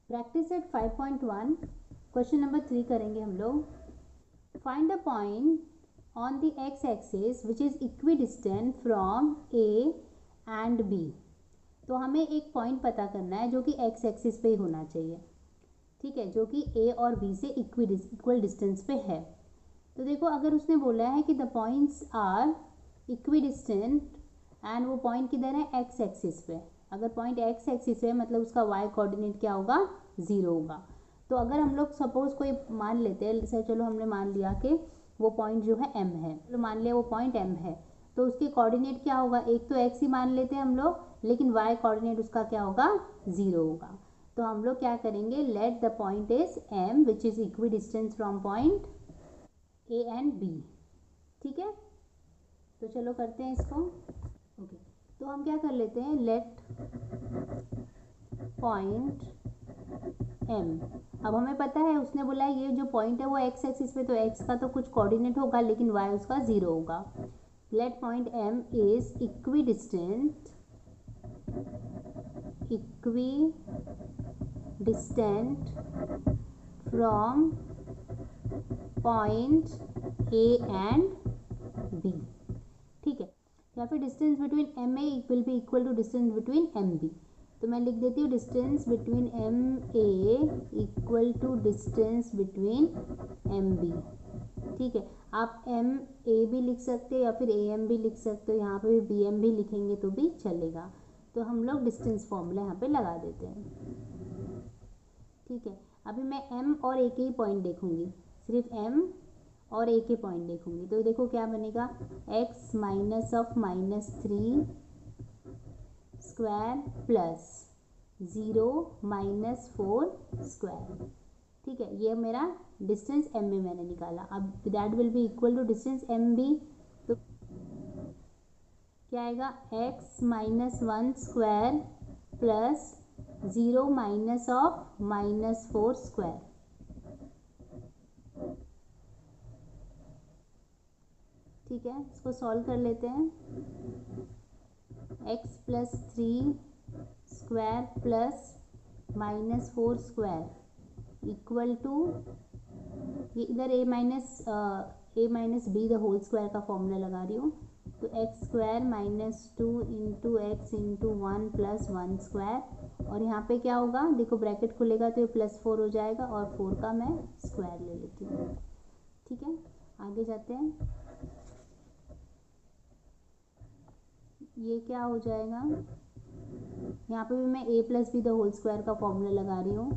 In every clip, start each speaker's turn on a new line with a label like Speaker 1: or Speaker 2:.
Speaker 1: Practice eight 5.1 question number 3 करेंगे हम लोग। Find the point on the X axis which is equidistant from A and B. तो हमें एक पॉइंट पता करना है जो कि एक्स एक्सिस पे ही होना चाहिए, ठीक है, जो कि ए और बी से इक्वल डिस्टेंस पे है। तो देखो, अगर उसने बोला है कि the points are equidistant and वो पॉइंट किधर है, एक्स एक्सिस पे। अगर पॉइंट एक्स एक्सिस है मतलब उसका वाई कोऑर्डिनेट क्या होगा, 0 होगा। तो अगर हम लोग सपोज कोई मान लेते हैं, जैसे चलो हमने मान लिया कि वो पॉइंट जो है एम है, चलो मान लिया वो पॉइंट एम है, तो उसके कोऑर्डिनेट क्या होगा, एक तो एक्स ही मान लेते हैं हम लोग, लेकिन वाई कोऑर्डिनेट उसका क्या होगा, 0 होगा। तो हम लोग क्या करेंगे, let the point is M which is equidistance from point A and B. ठीक है, तो चलो करते हैं इसको। ओके, तो हम क्या कर लेते हैं, लेट पॉइंट एम। अब हमें पता है, उसने बोला है ये जो पॉइंट है वो एक्स एक्सिस पे, तो एक्स का तो कुछ कोऑर्डिनेट होगा लेकिन वाई उसका 0 होगा। Let point M is equidistant from point A and B. ठीक है, या फिर distance between M A will be equal to distance between M B. तो मैं लिख देती हूँ distance between M A equal to distance between M B. ठीक है, आप एम ए भी लिख सकते हो या फिर ए एम भी लिख सकते हो, यहाँ पे भी बी एम भी लिखेंगे तो भी चलेगा। तो हम लोग डिस्टेंस फॉर्मूला यहाँ पे लगा देते हैं। ठीक है, अभी मैं एम और ए के ही पॉइंट देखूंगी, सिर्फ एम और ए के पॉइंट देखूंगी। तो देखो क्या बनेगा, x minus of -3 square plus 0 -4 square. ठीक है, ये मेरा डिस्टेंस एम में मैंने निकाला। अब that will be equal to distance M B. तो क्या आएगा, x -1 square plus 0 minus of -4 square. ठीक है, इसको सॉल्व कर लेते हैं। x plus 3 square plus -4 square equal to, ये इधर a minus B the whole square का फॉर्मूला लगा रही हूँ। तो X square -2 into X into 1 plus 1 square, और यहाँ पे क्या होगा, देखो ब्रैकेट खुलेगा तो ये +4 हो जाएगा, और 4 का मैं स्क्वायर ले लेती हूँ। ठीक है, आगे जाते हैं। ये क्या हो जाएगा, यहाँ पे भी मैं a plus B the whole square का फॉर्मूला लगा रही हूँ।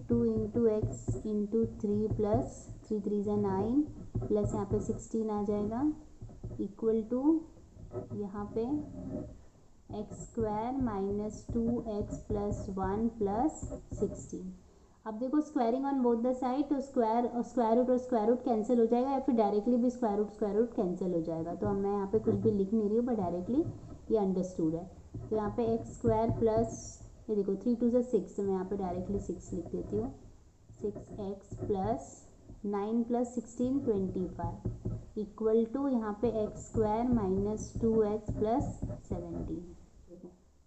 Speaker 1: 2 इंटू एक्स इंटू 3 प्लस 3 3 ज़ा 9 प्लस यहाँ पे 16 आ जाएगा इक्वल टू, यहाँ पे x square -2x plus 1 plus 16। अब देखो squaring on both the side, तो स्क्वायर रूट और स्क्वायर रूट कैंसिल हो जाएगा, या फिर डायरेक्टली भी स्क्वायर रूट कैंसिल हो जाएगा। तो मैं यहाँ पे कुछ भी लिख नहीं रही हूँ, बट डायरेक्टली ये अंडरस्टूड है। तो यहाँ पे एक्स स्क्वायर प्लस, ये देखो 3 2 ज़ा 6, तो मैं यहाँ पे डायरेक्टली 6 लिख देती हूँ। 6x plus 9 plus 16 25 equal to, यहाँ पे एक्स स्क्वायर -2x प्लस 17।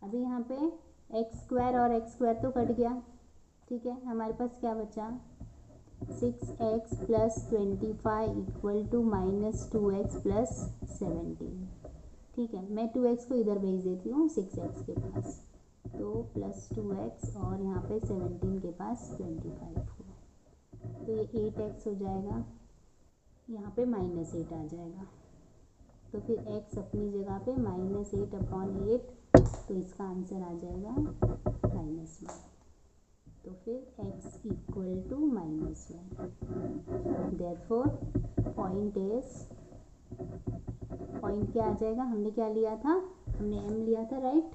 Speaker 1: अभी यहाँ पे एक्स स्क्वायर और एक्स स्क्वायर तो कट गया। ठीक है, हमारे पास क्या बचा, 6x plus 25 equal to -2x plus 17। ठीक है, मैं 2x को इधर भेज देती हूँ 6x के पास, तो +2x और यहाँ पे 17 के पास 25 हुआ, तो ये 8x हो जाएगा, यहाँ पे -8 आ जाएगा। तो फिर x अपनी जगह पे -8/8, तो इसका आंसर आ जाएगा -1। तो फिर x equal to -1। Therefore point क्या आ जाएगा, हमने क्या लिया था, हमने m लिया था, राइट।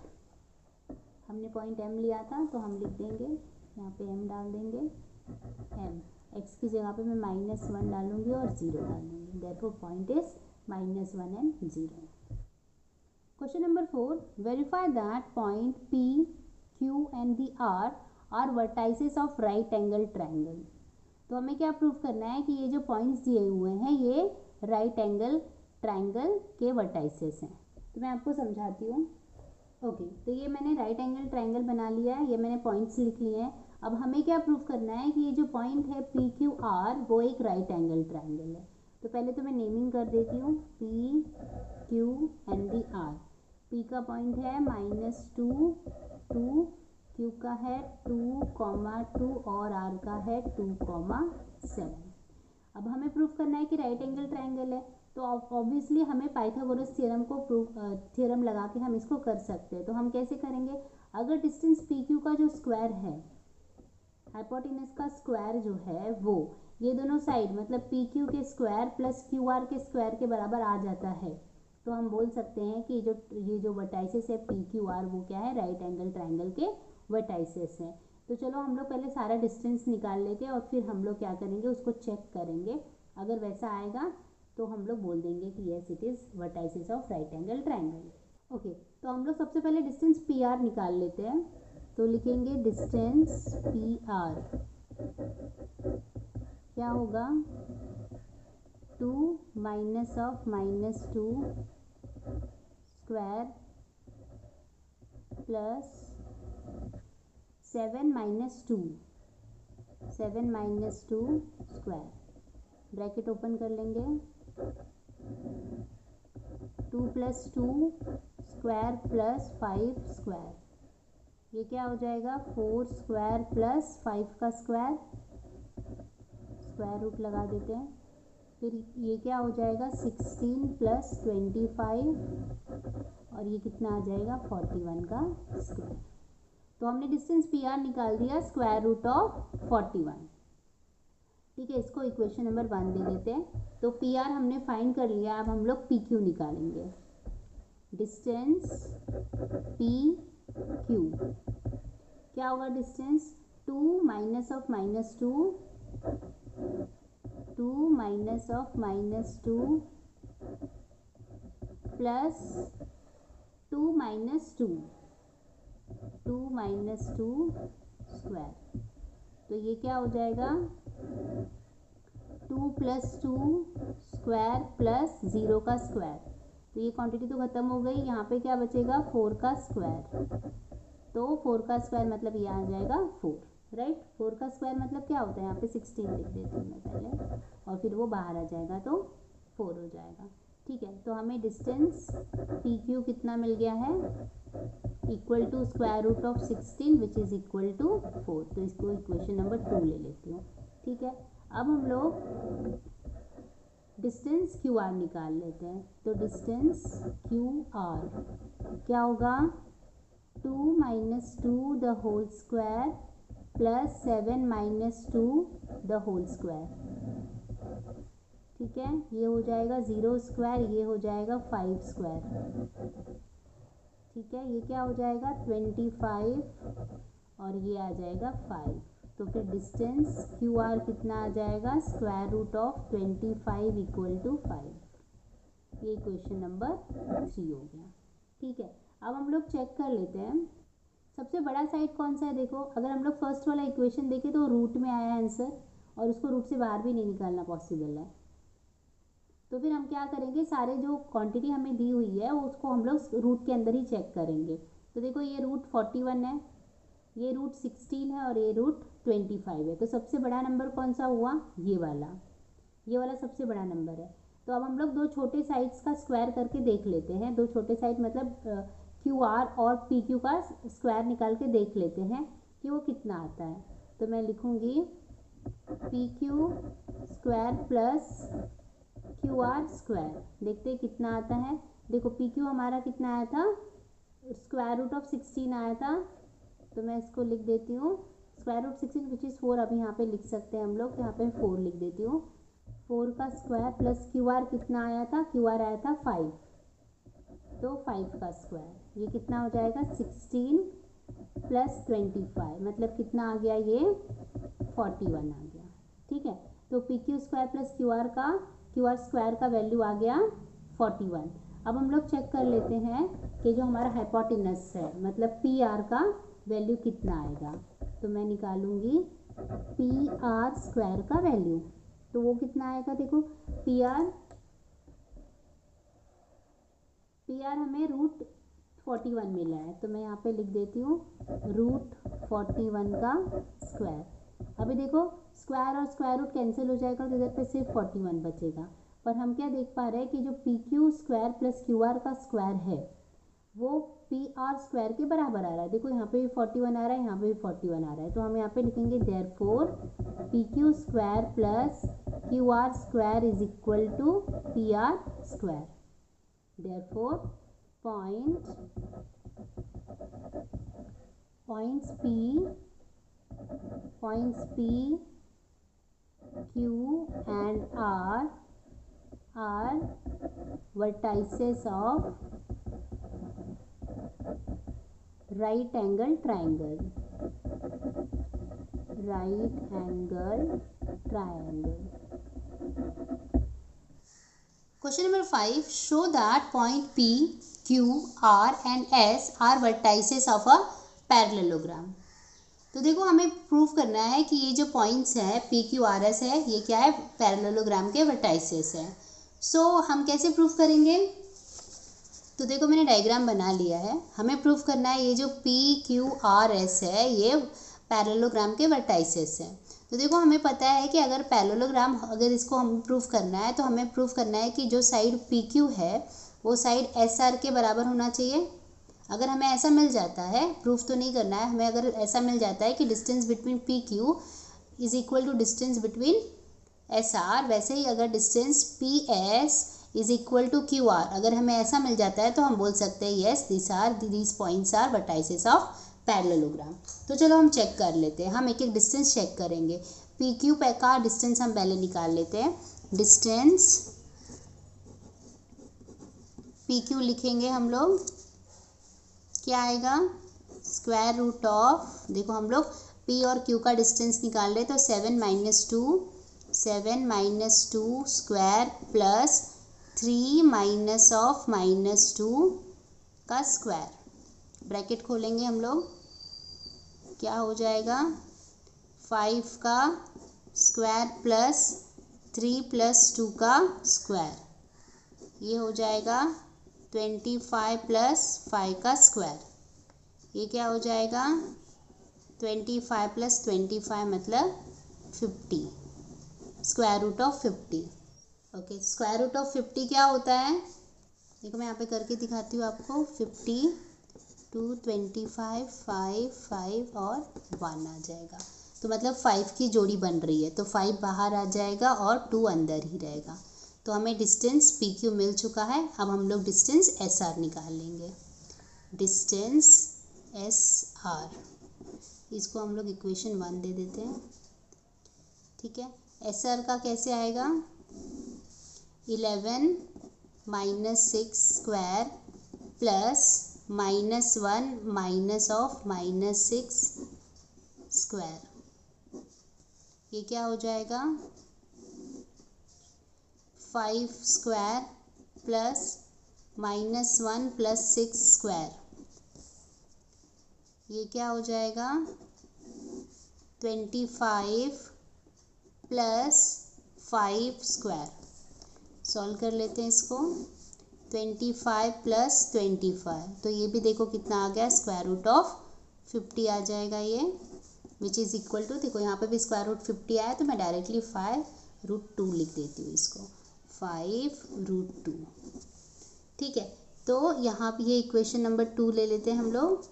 Speaker 1: हमने पॉइंट m लिया था, तो हम लिख देंगे यहाँ पे m डाल देंगे, m x की जगह पे मैं -1 डालूंगी और 0 डाल दूंगी। Therefore point is -1 and 0। Question number 4. Verify that point P, Q and the R are vertices of right angle triangle. तो हमें क्या प्रूव करना है कि ये जो पॉइंट्स दिए हुए हैं ये राइट एंगल ट्राइंगल के वर्टाइसेस हैं। तो मैं आपको समझाती हूँ। ओके, तो ये मैंने राइट एंगल ट्राइंगल बना लिया है, ये मैंने पॉइंट्स लिख लिए हैं। अब हमें क्या प्रूफ करना है कि ये जो पॉइंट है पी क्यू आर वो एक राइट एंगल ट्राइंगल है। तो पहले तो मैं नेमिंग कर देती हूँ, P Q and the R. P का पॉइंट है -2 2, क्यू का है 2,2 और आर का है 2,7। अब हमें प्रूफ करना है कि राइट एंगल ट्राइंगल है, तो ऑब्वियसली हमें पाइथागोरस थ्योरम को थ्योरम लगा के हम इसको कर सकते हैं। तो हम कैसे करेंगे, अगर डिस्टेंस पी क्यू का जो स्क्वायर है, हाइपोटेनस का स्क्वायर जो है वो ये दोनों साइड मतलब पी क्यू के स्क्वायर प्लस क्यू आर के स्क्वायर के बराबर आ जाता है, तो हम बोल सकते हैं कि ये जो वर्टाइसेस है पी क्यू आर वो क्या है, राइट एंगल ट्राइंगल के वर्टाइसेस है। तो चलो हम लोग पहले सारा डिस्टेंस निकाल लेते हैं और फिर हम लोग क्या करेंगे, उसको चेक करेंगे। अगर वैसा आएगा तो हम लोग बोल देंगे कि yes it is vertices of right angle triangle. Okay, तो हम लोग सबसे पहले डिस्टेंस पी आर निकाल लेते हैं। तो लिखेंगे डिस्टेंस पी आर क्या होगा, 2 minus of -2 square plus 7 -2 square, bracket open कर लेंगे, 2 + 2 स्क्वायर प्लस 5 स्क्वायर, ये क्या हो जाएगा 4 स्क्वायर प्लस 5 का स्क्वायर, स्क्वायर रूट लगा देते हैं। फिर ये क्या हो जाएगा 16 + 25 और ये कितना आ जाएगा 41 का स्क्वायर। तो हमने डिस्टेंस पी आर निकाल दिया स्क्वायर रूट ऑफ 41। ठीक है, इसको इक्वेशन नंबर 1 दे देते हैं। तो पी आर हमने फाइंड कर लिया, अब हम लोग पी क्यू निकालेंगे। डिस्टेंस पी क्यू क्या होगा, distance 2 minus of -2 2 minus of -2 plus 2 minus 2 square, तो ये क्या हो जाएगा 2 + 2 स्क्वायर प्लस 0 का स्क्वायर। तो ये क्वांटिटी तो ख़त्म हो गई, यहाँ पे क्या बचेगा 4 का स्क्वायर। तो 4 का स्क्वायर मतलब ये आ जाएगा 4, राइट। 4 का स्क्वायर मतलब क्या होता है, यहाँ पे 16 लिख देती हूँ मैं पहले, और फिर वो बाहर आ जाएगा तो 4 हो जाएगा। ठीक है, तो हमें डिस्टेंस पी क्यू कितना मिल गया है, equal to square root of 16 which is equal to 4। तो इसको इक्वेशन नंबर 2 ले लेती हूँ। ठीक है, अब हम लोग डिस्टेंस क्यू आर निकाल लेते हैं। तो डिस्टेंस क्यू आर क्या होगा, 2 - 2 the whole square plus 7 - 2 the whole square. ठीक है, ये हो जाएगा 0 स्क्वायर, ये हो जाएगा 5 स्क्वायर। ठीक है, ये क्या हो जाएगा 25 और ये आ जाएगा 5। तो फिर डिस्टेंस क्यू आर कितना आ जाएगा, square root of 25 equal to 5। ये क्वेश्चन नंबर 3 हो गया। ठीक है, अब हम लोग चेक कर लेते हैं सबसे बड़ा साइड कौन सा है। देखो, अगर हम लोग फर्स्ट वाला इक्वेशन देखें तो रूट में आया आंसर, और उसको रूट से बाहर भी नहीं निकालना पॉसिबल है। तो फिर हम क्या करेंगे, सारे जो क्वांटिटी हमें दी हुई है उसको हम लोग रूट के अंदर ही चेक करेंगे। तो देखो, ये रूट 41 है, ये रूट 16 है और ये रूट 25 है। तो सबसे बड़ा नंबर कौन सा हुआ, ये वाला सबसे बड़ा नंबर है। तो अब हम लोग दो छोटे साइड्स का स्क्वायर करके देख लेते हैं। दो छोटे साइड मतलब क्यू आर और पी क्यू का स्क्वायर निकाल के देख लेते हैं कि वो कितना आता है। तो मैं लिखूँगी P Q square plus Q R square, देखते हैं कितना आता है। देखो, पी क्यू हमारा कितना आया था, स्क्वायर रूट ऑफ 16 आया था। तो मैं इसको लिख देती हूँ स्क्वायर रूट 16 विच इज़ 4। अब यहाँ पे लिख सकते हैं हम लोग, यहाँ पे 4 लिख देती हूँ। 4 का स्क्वायर प्लस क्यू आर कितना आया था, क्यू आर आया था 5, तो 5 का स्क्वायर, ये कितना हो जाएगा 16 + 25 मतलब कितना आ गया, ये 41 आ गया। ठीक है, तो P Q square plus Q R square का वैल्यू आ गया 41। अब हम लोग चेक कर लेते हैं कि जो हमारा हाइपोटेनस है मतलब पी आर का वैल्यू कितना आएगा। तो मैं निकालूंगी पी आर स्क्वायर का वैल्यू, तो वो कितना आएगा। देखो, पी आर हमें रूट 41 मिला है, तो मैं यहाँ पे लिख देती हूँ रूट 41 का स्क्वायर। अभी देखो स्क्वायर और स्क्वायर रूट कैंसिल हो जाएगा तो इधर पे सिर्फ 41 बचेगा। पर हम क्या देख पा रहे हैं कि जो P Q square plus Q are का स्क्वायर है वो पी आर स्क्वायर के बराबर आ रहा है। देखो यहाँ पे भी 41 आ रहा है, यहाँ पे भी 41 आ रहा है, तो हम यहाँ पे लिखेंगे therefore P Q square plus Q R square is equal to P R square. Therefore points P, Q and R are vertices of right angle triangle. Question number 5. Show that point P, Q, R and S are vertices of a parallelogram. तो देखो हमें proof करना है कि ये जो points है P, Q, R, S है ये क्या है, पैरेललोग्राम के वर्टाइसेस है। सो हम कैसे प्रूफ करेंगे, तो देखो मैंने डायग्राम बना लिया है। हमें प्रूफ करना है ये जो P, Q, R, S है ये पैरेललोग्राम के वर्टाइसेस है। तो देखो हमें पता है कि अगर पैरेललोग्राम, अगर इसको हमें प्रूफ करना है तो हमें प्रूफ करना है कि जो साइड पी क्यू है वो साइड एस आर के बराबर होना चाहिए। अगर हमें ऐसा मिल जाता है, प्रूफ तो नहीं करना है, हमें अगर ऐसा मिल जाता है कि distance between P Q is equal to distance between S R, वैसे ही अगर distance P S is equal to Q R, अगर हमें ऐसा मिल जाता है तो हम बोल सकते हैं yes these points are vertices of parallelogram. तो चलो हम चेक कर लेते हैं, हम एक एक डिस्टेंस चेक करेंगे। पी क्यू का डिस्टेंस हम पहले निकाल लेते हैं। डिस्टेंस पी क्यू लिखेंगे हम लोग, क्या आएगा, स्क्वायर रूट ऑफ, देखो हम लोग पी और क्यू का डिस्टेंस निकाल रहे तो 7 - 2 स्क्वायर प्लस 3 -2 का स्क्वायर, ब्रैकेट खोलेंगे हम लोग, क्या हो जाएगा 5 का स्क्वायर प्लस 3 + 2 का स्क्वायर, ये हो जाएगा 25 + 5 का स्क्वायर, ये क्या हो जाएगा 25 + 25 मतलब 50, square root of 50। Okay, square root of 50 क्या होता है, देखो मैं यहाँ पे करके दिखाती हूँ आपको। 50 2 25 5 5 और 1 आ जाएगा, तो मतलब 5 की जोड़ी बन रही है, तो 5 बाहर आ जाएगा और 2 अंदर ही रहेगा। तो हमें डिस्टेंस पी क्यू मिल चुका है। अब हम लोग डिस्टेंस एस आर निकाल लेंगे। डिस्टेंस एस आर, इसको हम लोग इक्वेशन 1 दे देते हैं, ठीक है। एस आर का कैसे आएगा, 11 - 6 स्क्वायर प्लस -1 -6 स्क्वायर, ये क्या हो जाएगा 5 स्क्वायर प्लस -1 + 6 स्क्वायर, ये क्या हो जाएगा 25 + 5 स्क्वायर। सॉल्व कर लेते हैं इसको, 25 + 25, तो ये भी देखो कितना आ गया, स्क्वायर रूट ऑफ 50 आ जाएगा ये, विच इज़ इक्वल टू, देखो यहाँ पे भी स्क्वायर रूट 50 आया तो मैं डायरेक्टली 5√2 लिख देती हूँ इसको, 5√2, ठीक है। तो यहाँ पे ये इक्वेशन नंबर 2 ले लेते हैं हम लोग,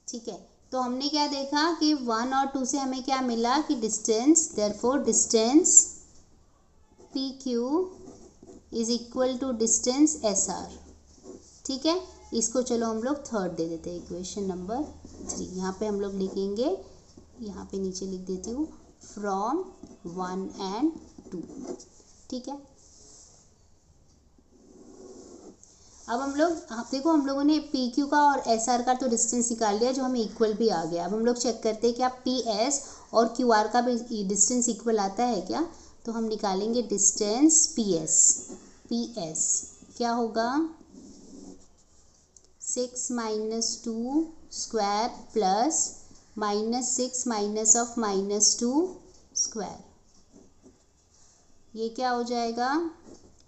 Speaker 1: ठीक है। तो हमने क्या देखा कि 1 और 2 से हमें क्या मिला कि distance, therefore distance P Q is equal to distance S R, ठीक है। इसको चलो हम लोग थर्ड दे देते हैं, इक्वेशन नंबर 3। यहाँ पे हम लोग लिखेंगे, यहाँ पे नीचे लिख देती हूँ फ्रॉम 1 and 2, ठीक है। अब हम लोग, देखो हम लोगों ने पी क्यू का और एस आर का तो डिस्टेंस निकाल लिया जो हमें इक्वल भी आ गया। अब हम लोग चेक करते हैं क्या पी एस और क्यू आर का भी डिस्टेंस इक्वल आता है क्या, तो हम निकालेंगे डिस्टेंस पी एस क्या होगा 6 - 2 स्क्वायर प्लस -6 - 2 स्क्वायर, ये क्या हो जाएगा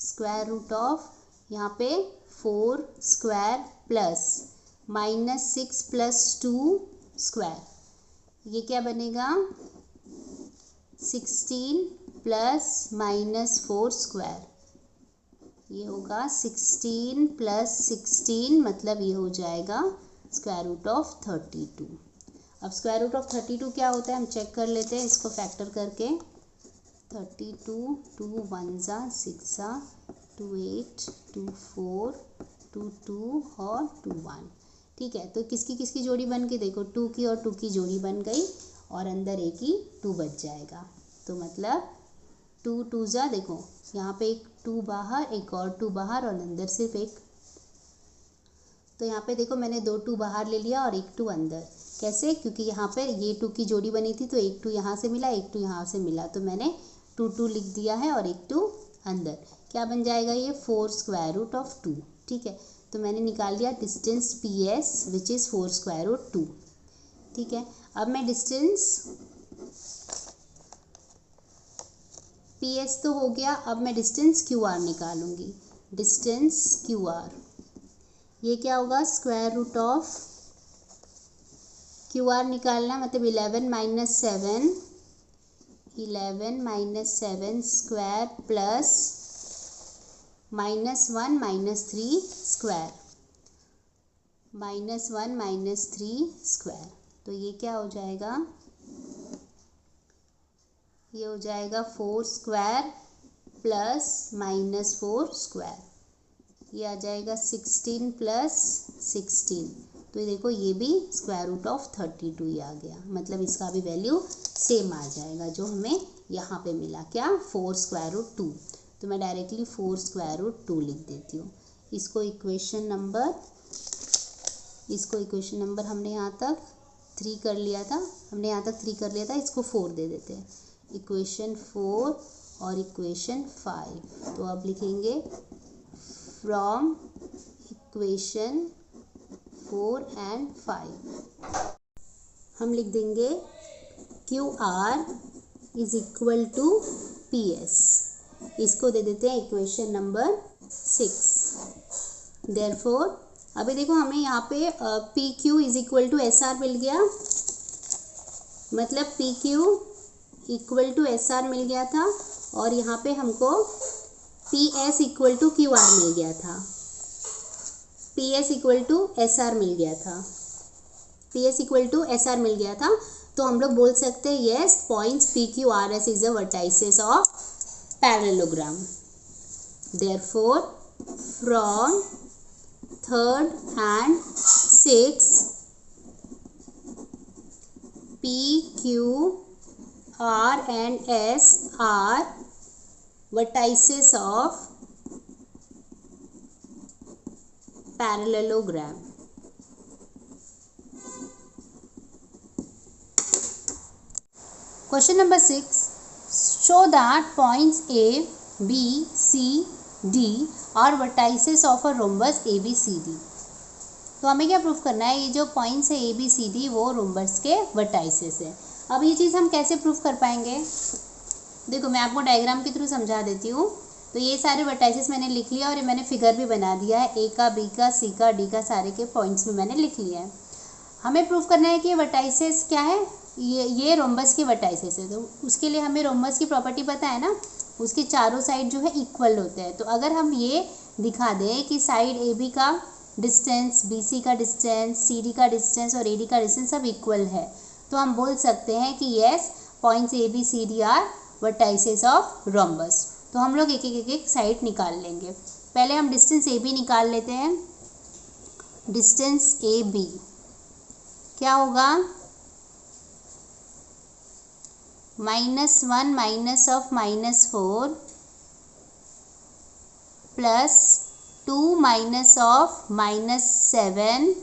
Speaker 1: स्क्वायर रूट ऑफ, यहाँ पे 4 स्क्वायर प्लस -6 + 2 स्क्वायर, ये क्या बनेगा 16 प्लस माइनस 4 स्क्वायर, ये होगा 16 प्लस 16 मतलब ये हो जाएगा स्क्वायर रूट ऑफ 32। अब स्क्वायर रूट ऑफ 32 क्या होता है हम चेक कर लेते हैं इसको फैक्टर करके। 32 2 1 जा 6 जा 2 8 2 4 2 2 और 2 1। ठीक है, तो किसकी किसकी जोड़ी बन गई देखो, 2 की और 2 की जोड़ी बन गई और अंदर एक ही 2 बच जाएगा। तो मतलब 2 2 जा देखो यहाँ पे एक 2 बाहर, एक और 2 बाहर और अंदर सिर्फ एक। तो यहाँ पे देखो मैंने 2 2 बाहर ले लिया और एक 2 अंदर। कैसे? क्योंकि यहाँ पर ये 2 की जोड़ी बनी थी तो एक 2 यहाँ से मिला, एक 2 यहाँ से मिला, तो मैंने 2 2 लिख दिया है और एक 2 अंदर। क्या बन जाएगा ये 4 स्क्वायर रूट ऑफ 2। ठीक है, तो मैंने निकाल लिया distance P S which is 4 square root 2। ठीक है, अब मैं डिस्टेंस पी एस तो हो गया, अब मैं डिस्टेंस क्यू आर निकालूंगी। डिस्टेंस क्यू आर ये क्या होगा square root of Q R निकालना मतलब 11 minus 7, 11 minus 7 square plus -1 minus 3 square, -1 minus 3 square. तो ये क्या हो जाएगा, ये हो जाएगा 4 स्क्वायर प्लस -4 स्क्वायर, ये आ जाएगा 16 प्लस 16। तो ये देखो ये भी स्क्वायर रूट ऑफ 32 ही आ गया, मतलब इसका भी वैल्यू सेम आ जाएगा जो हमें यहाँ पे मिला, क्या 4 स्क्वायर रूट 2। तो मैं डायरेक्टली 4 स्क्वायर रूट 2 लिख देती हूँ। इसको इक्वेशन नंबर हमने यहाँ तक 3 कर लिया था, इसको 4 दे देते हैं। इक्वेशन 4 और इक्वेशन 5। तो अब लिखेंगे फ्रॉम इक्वेशन 4 एंड 5 हम लिख देंगे Q R is equal to P S, इसको दे देते हैं इक्वेशन नंबर 6। देयरफॉर अभी देखो हमें यहाँ पे P Q is equal to S R मिल गया, मतलब P Q equal to S R मिल गया था और यहाँ पे हमको P S equal to Q R मिल गया था, P S equal to S R मिल गया था। तो हम लोग बोल सकते हैं yes points P Q R S is a vertices of parallelogram. Therefore from 3rd and 6th P, Q, R and S are vertices of parallelogram. Question number 6. Show that points A, B, C, D are vertices of a rhombus ABCD. तो हमें क्या proof करना है, ये जो points है ABCD वो rhombus के वर्टाइसेस है। अब ये चीज़ हम कैसे प्रूफ कर पाएंगे, देखो मैं आपको डायग्राम के थ्रू समझा देती हूँ। तो ये सारे वर्टाइसेस मैंने लिख लिया और ये मैंने फिगर भी बना दिया है, ए का, बी का, सी का, डी का, सारे के पॉइंट्स भी मैंने लिख लिया है। हमें प्रूफ करना है कि ये वर्टाइसेस क्या है, ये रोम्बस के वर्टाइसेस है। तो उसके लिए हमें रोम्बस की प्रॉपर्टी पता है ना, उसके चारों साइड जो है इक्वल होते हैं। तो अगर हम ये दिखा दें कि साइड ए बी का डिस्टेंस, बी सी का डिस्टेंस, सी डी का डिस्टेंस और ए डी का डिस्टेंस सब इक्वल है, तो हम बोल सकते हैं कि yes points A B C D are vertices of rhombus. तो हम लोग एक साइड निकाल लेंगे। पहले हम डिस्टेंस ए बी निकाल लेते हैं। डिस्टेंस ए बी क्या होगा, -1 minus of -4 plus 2 minus of -7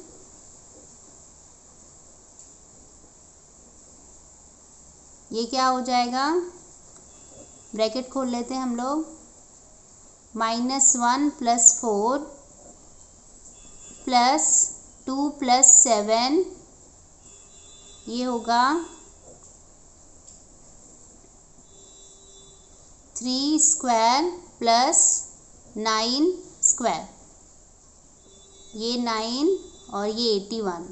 Speaker 1: ये क्या हो जाएगा, ब्रैकेट खोल लेते हैं हम लोग, -1 प्लस 4 प्लस 2 प्लस 7 ये होगा 3 स्क्वायर प्लस 9 स्क्वायर, ये 9 और ये 81।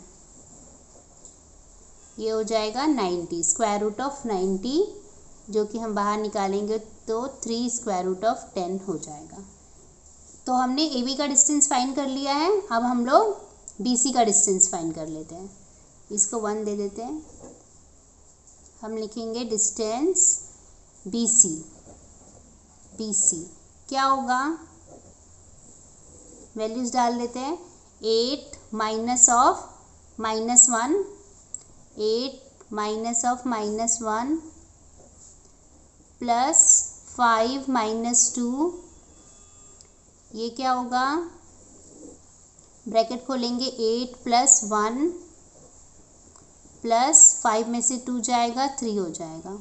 Speaker 1: ये हो जाएगा 90, स्क्वायर रूट ऑफ 90 जो कि हम बाहर निकालेंगे तो 3 स्क्वायर रूट ऑफ 10 हो जाएगा। तो हमने ए बी का डिस्टेंस फाइंड कर लिया है। अब हम लोग बी सी का डिस्टेंस फाइंड कर लेते हैं। इसको 1 दे देते हैं। हम लिखेंगे distance B C. B C क्या होगा, वैल्यूज़ डाल देते हैं। 8 minus of -1, 8 minus of -1 plus 5 minus 2, ये क्या होगा, ब्रैकेट खोलेंगे 8 प्लस 1 प्लस 5 में से 2 जाएगा 3 हो जाएगा।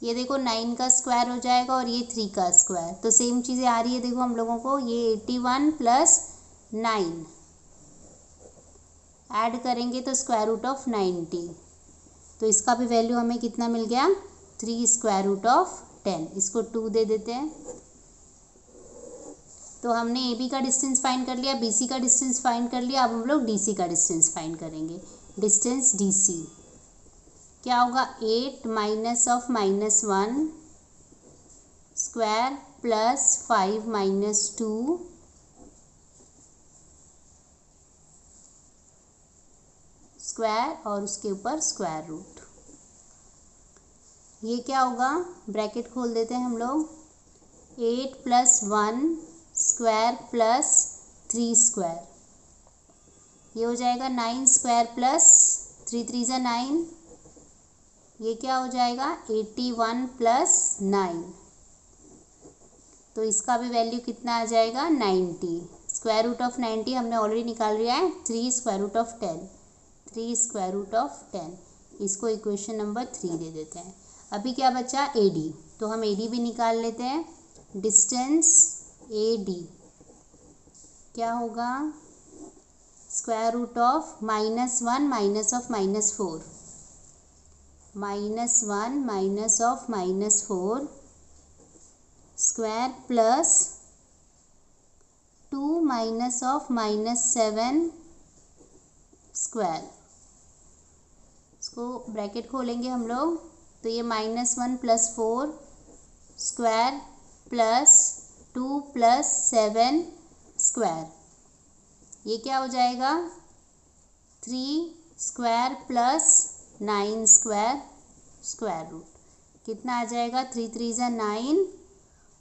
Speaker 1: ये देखो 9 का स्क्वायर हो जाएगा और ये 3 का स्क्वायर, तो सेम चीज़ें आ रही है देखो हम लोगों को। ये 81 प्लस 9 ऐड करेंगे तो स्क्वायर रूट ऑफ 90, तो इसका भी वैल्यू हमें कितना मिल गया, 3 स्क्वायर रूट ऑफ 10। इसको 2 दे देते हैं। तो हमने ए बी का डिस्टेंस फाइंड कर लिया, बी सी का डिस्टेंस फाइंड कर लिया। अब हम लोग डी सी का डिस्टेंस फाइंड करेंगे। डिस्टेंस डी सी क्या होगा, 8 minus of -1 square plus 5 minus 2 square और उसके ऊपर स्क्वायर रूट। ये क्या होगा, ब्रैकेट खोल देते हैं हम लोग। 8 प्लस 1 स्क्वायर प्लस 3 स्क्वायर, ये हो जाएगा 9 स्क्वायर प्लस 3 3 ज़ा 9, ये क्या हो जाएगा 81 प्लस 9। तो इसका भी वैल्यू कितना आ जाएगा 90। स्क्वायर रूट ऑफ 90 हमने ऑलरेडी निकाल लिया है, 3 square root of 10, 3 square root of 10। इसको इक्वेशन नंबर 3 दे देते हैं। अभी क्या बचा, ए डी, तो हम ए डी भी निकाल लेते हैं। डिस्टेंस ए डी क्या होगा, square root of -1 minus of -4, -1 minus of -4 square plus 2 minus of -7 square. इसको ब्रैकेट खोलेंगे हम लोग, तो ये -1 plus 4 square plus 2 plus 7 square, ये क्या हो जाएगा 3 square plus 9 square square root. कितना आ जाएगा, 3 3 ज़ा 9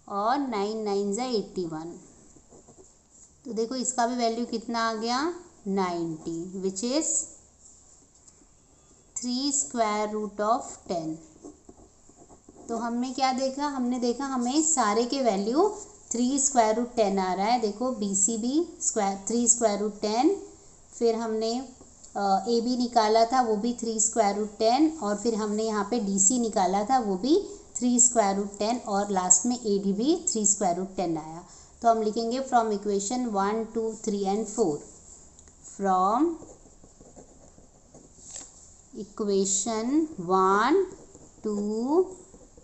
Speaker 1: और 9 9 ज़ा 81। तो देखो इसका भी वैल्यू कितना आ गया 90, which is 3 square root of 10। तो हमने क्या देखा, हमने देखा हमें सारे के वैल्यू 3 स्क्वायर रूट 10 आ रहा है। देखो बी सी भी स्क्वायर 3 स्क्वायर रूट 10, फिर हमने ए बी निकाला था वो भी 3 स्क्वायर रूट 10, और फिर हमने यहाँ पे डी सी निकाला था वो भी 3 स्क्वायर रूट 10, और लास्ट में ए डी भी 3 स्क्वायर रूट 10 आया। तो हम लिखेंगे from equation 1 2 3 and 4। From equation 1 2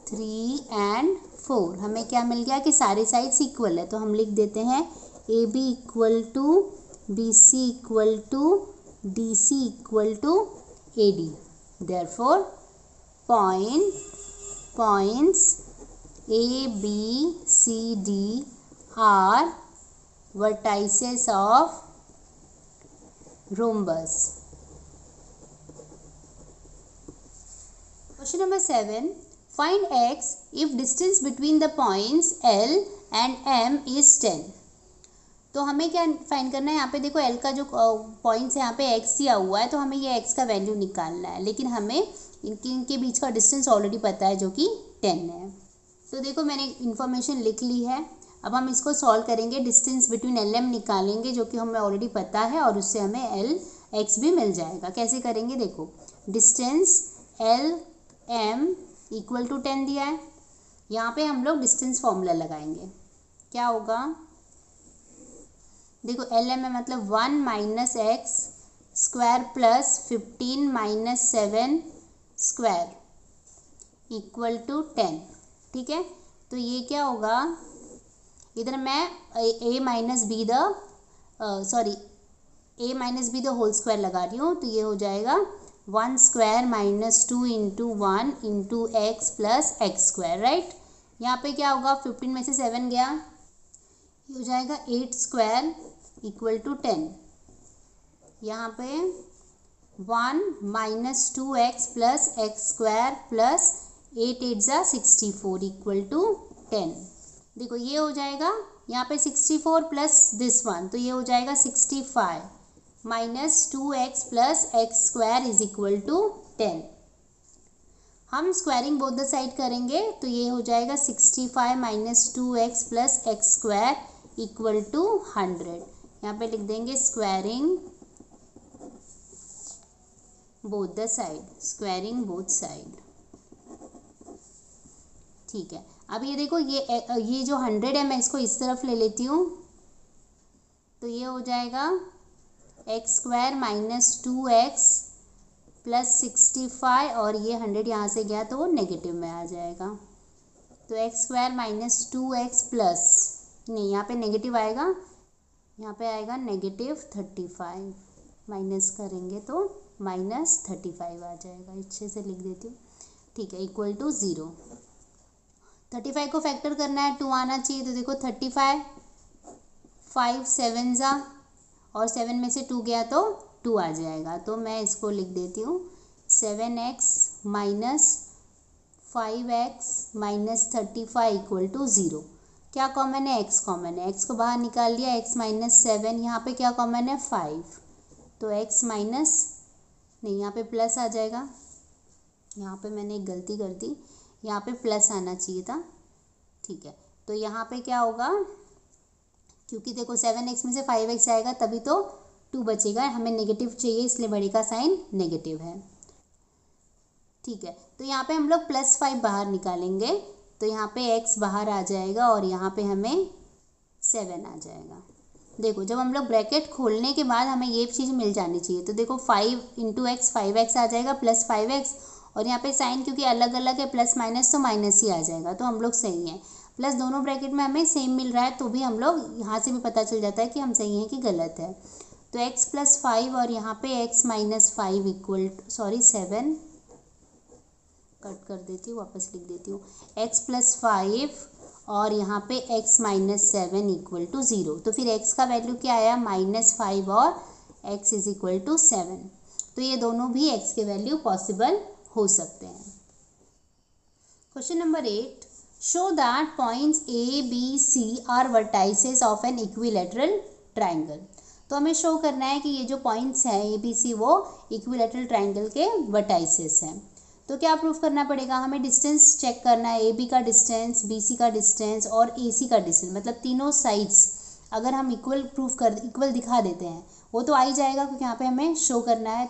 Speaker 1: 3 and 4 हमें क्या मिल गया कि सारे साइड्स इक्वल है। तो हम लिख देते हैं A B equal to B C equal to D C equal to A D. Therefore points A B C D are vertices of rhombus. Question number 7. Find x if distance between the points L and M is 10. तो हमें क्या find करना है, यहाँ पे देखो L का जो पॉइंट्स है यहाँ पे x दिया हुआ है, तो हमें ये x का वैल्यू निकालना है, लेकिन हमें इनके बीच का डिस्टेंस ऑलरेडी पता है जो कि 10 है। तो देखो मैंने इन्फॉर्मेशन लिख ली है। अब हम इसको सॉल्व करेंगे, डिस्टेंस बिटवीन एल एम निकालेंगे जो कि हमें ऑलरेडी पता है, और उससे हमें एल एक्स भी मिल जाएगा। कैसे करेंगे, देखो distance L M equal to 10 दिया है, यहाँ पे हम लोग डिस्टेंस फॉर्मूला लगाएंगे। क्या होगा, देखो एल एम है मतलब 1 minus x square plus 15 minus 7 square equal to 10। ठीक है, तो ये क्या होगा, इधर मैं a minus B the a minus B the whole square लगा रही हूँ, तो ये हो जाएगा 1 square minus 2 into 1 into x plus x square, right. यहाँ पे क्या होगा, 15 में से 7 गया, ये हो जाएगा 8 स्क्वायर इक्वल टू 10। यहाँ पे 1 minus 2x plus x square plus 8 8 ज़ा 64 इक्वल टू 10। देखो ये हो जाएगा यहाँ पे 64 प्लस दिस वन, तो ये हो जाएगा 65 minus 2x plus x square is equal to 10। हम स्क्वायरिंग बोथ द साइड करेंगे, तो ये हो जाएगा 65 minus 2x plus x square equal to 100। यहाँ पे लिख देंगे squaring both the side, squaring both side, ठीक है। अब ये देखो ये जो 100 है मैं इसको इस तरफ ले लेती हूँ, तो ये हो जाएगा x square minus 2x plus 65 और ये 100 यहाँ से गया तो वो नेगेटिव में आ जाएगा, तो X square minus 2x plus, नहीं यहाँ पे नेगेटिव आएगा, यहाँ पे आएगा नेगेटिव 35, माइनस करेंगे तो माइनस 35 आ जाएगा, अच्छे से लिख देती हूँ, ठीक है, इक्वल टू 0। 35 को फैक्टर करना है, 2 आना चाहिए, तो देखो 35 5 7 ज़ा और 7 में से 2 गया तो 2 आ जाएगा, तो मैं इसको लिख देती हूँ 7x minus 5x minus 35 equal to 0। क्या कॉमन है, x कॉमन है, x को बाहर निकाल लिया, x माइनस 7, यहाँ पे क्या कॉमन है 5, तो x माइनस, नहीं यहाँ पे प्लस आ जाएगा, यहाँ पे मैंने एक गलती कर दी, यहाँ पे प्लस आना चाहिए था, ठीक है। तो यहाँ पे क्या होगा, क्योंकि देखो 7x में से 5x आएगा तभी तो 2 बचेगा, हमें नेगेटिव चाहिए इसलिए बड़े का साइन नेगेटिव है, ठीक है। तो यहाँ पे हम लोग +5 बाहर निकालेंगे, तो यहाँ पे x बाहर आ जाएगा और यहाँ पे हमें 7 आ जाएगा। देखो जब हम लोग ब्रैकेट खोलने के बाद हमें ये चीज़ मिल जानी चाहिए, तो देखो 5 इंटू एक्स 5x आ जाएगा प्लस 5x, और यहाँ पे साइन क्योंकि अलग अलग है प्लस माइनस तो माइनस ही आ जाएगा, तो हम लोग सही हैं। प्लस दोनों ब्रैकेट में हमें सेम मिल रहा है तो भी हम लोग यहाँ से भी पता चल जाता है कि हम सही हैं कि गलत है। तो x प्लस 5 और यहाँ पे x minus 5 equal, sorry 7 cut कर देती हूँ, वापस लिख देती हूँ, x प्लस 5 और यहाँ पे x माइनस 7 इक्वल टू 0। तो फिर x का वैल्यू क्या आया, -5 और x इज इक्वल टू 7। तो ये दोनों भी x के वैल्यू पॉसिबल हो सकते हैं। Question number 8, show that points A, B, C are vertices of an equilateral triangle. तो हमें शो करना है कि ये जो पॉइंट्स हैं A, B, C वो इक्विलैटरल ट्राइंगल के वर्टाइसेस हैं। तो क्या प्रूफ करना पड़ेगा, हमें डिस्टेंस चेक करना है, AB का डिस्टेंस, BC का डिस्टेंस और AC का डिस्टेंस, मतलब तीनों साइड्स अगर हम इक्वल दिखा देते हैं वो तो आ ही जाएगा, क्योंकि यहाँ पे हमें शो करना है,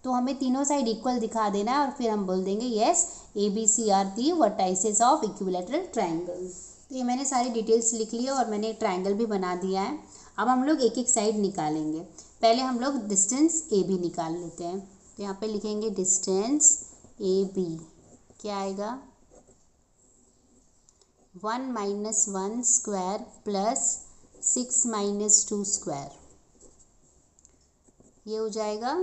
Speaker 1: तो हमें तीनों साइड इक्वल दिखा देना है और फिर हम बोल देंगे yes ABC are the vertices of equilateral triangle. तो ये मैंने सारी डिटेल्स लिख ली है और मैंने एक ट्राइंगल भी बना दिया है। अब हम लोग एक एक साइड निकालेंगे, पहले हम लोग डिस्टेंस AB निकाल लेते हैं। तो यहाँ पे लिखेंगे डिस्टेंस AB, क्या आएगा 1 minus 1 square plus 6 minus 2 square, ये हो जाएगा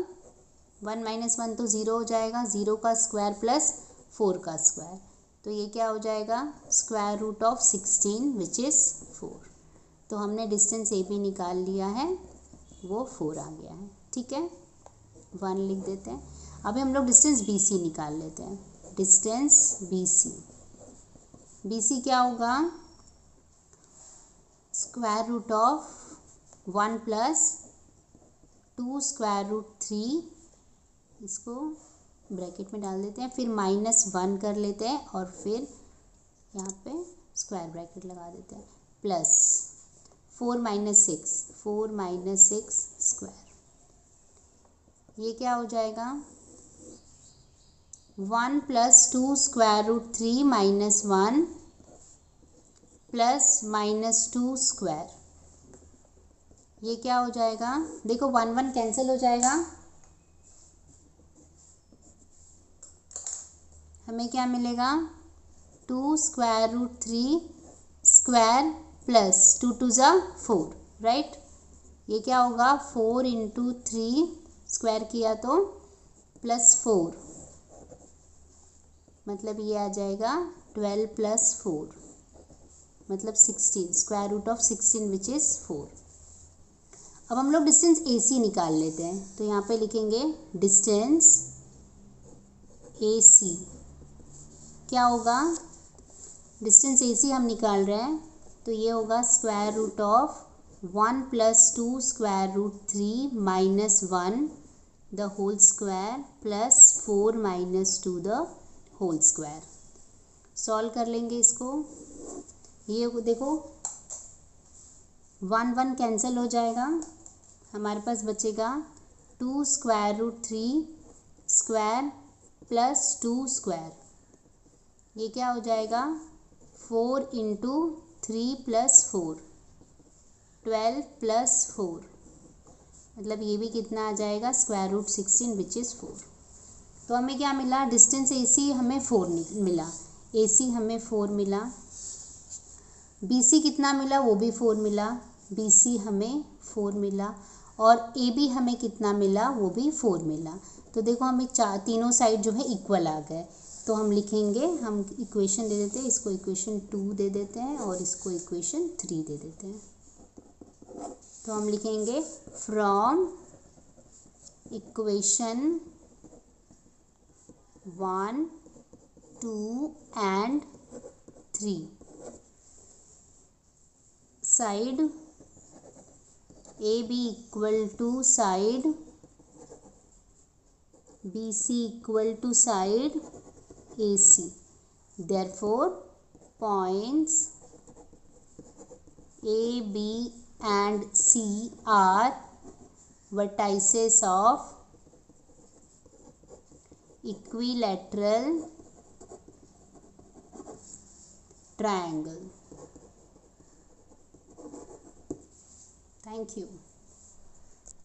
Speaker 1: 1 माइनस 1 तो 0 हो जाएगा, 0 का स्क्वायर प्लस 4 का स्क्वायर, तो ये क्या हो जाएगा square root of 16 which is 4। तो हमने डिस्टेंस AB निकाल लिया है, वो 4 आ गया है, ठीक है, 1 लिख देते हैं। अभी हम लोग डिस्टेंस BC निकाल लेते हैं, डिस्टेंस BC क्या होगा square root of 1 plus 2 square root 3, इसको ब्रैकेट में डाल देते हैं, फिर -1 कर लेते हैं और फिर यहाँ पे स्क्वायर ब्रैकेट लगा देते हैं, प्लस 4 माइनस 6 स्क्वायर, ये क्या हो जाएगा 1 plus 2 square root 3 minus 1 plus -2 square, ये क्या हो जाएगा, देखो 1 1 कैंसिल हो जाएगा, हमें क्या मिलेगा 2 स्क्वायर रूट 3 स्क्वायर प्लस 2 2 ज़ा 4, राइट, ये क्या होगा 4 इंटू 3 स्क्वायर किया तो +4, मतलब ये आ जाएगा 12 + 4 मतलब 16, square root of 16 which is 4। अब हम लोग डिस्टेंस AC निकाल लेते हैं, तो यहाँ पे लिखेंगे डिस्टेंस AC क्या होगा, डिस्टेंस AC हम निकाल रहे हैं तो ये होगा square root of 1 + 2 square root 3 -1 the whole square plus 4 - 2 the whole square. Solve कर लेंगे इसको, ये देखो 1 1 कैंसिल हो जाएगा, हमारे पास बचेगा 2 square root 3 square plus 2 square, ये क्या हो जाएगा 4 इंटू 3 + 4 12 + 4, मतलब ये भी कितना आ जाएगा स्क्वायर रूट 16 विच इज़ 4। तो हमें क्या मिला, डिस्टेंस AC हमें 4 मिला, AC हमें 4 मिला, BC कितना मिला वो भी 4 मिला, BC हमें 4 मिला, और AB हमें कितना मिला वो भी 4 मिला। तो देखो हमें तीनों साइड जो है इक्वल आ गए, तो हम लिखेंगे, हम इक्वेशन दे देते हैं, इसको इक्वेशन 2 दे देते हैं और इसको इक्वेशन 3 दे देते हैं। तो हम लिखेंगे from equation 1 2 and 3 side AB equal to side BC equal to side AC, therefore points A, B and C are vertices of equilateral triangle. Thank you.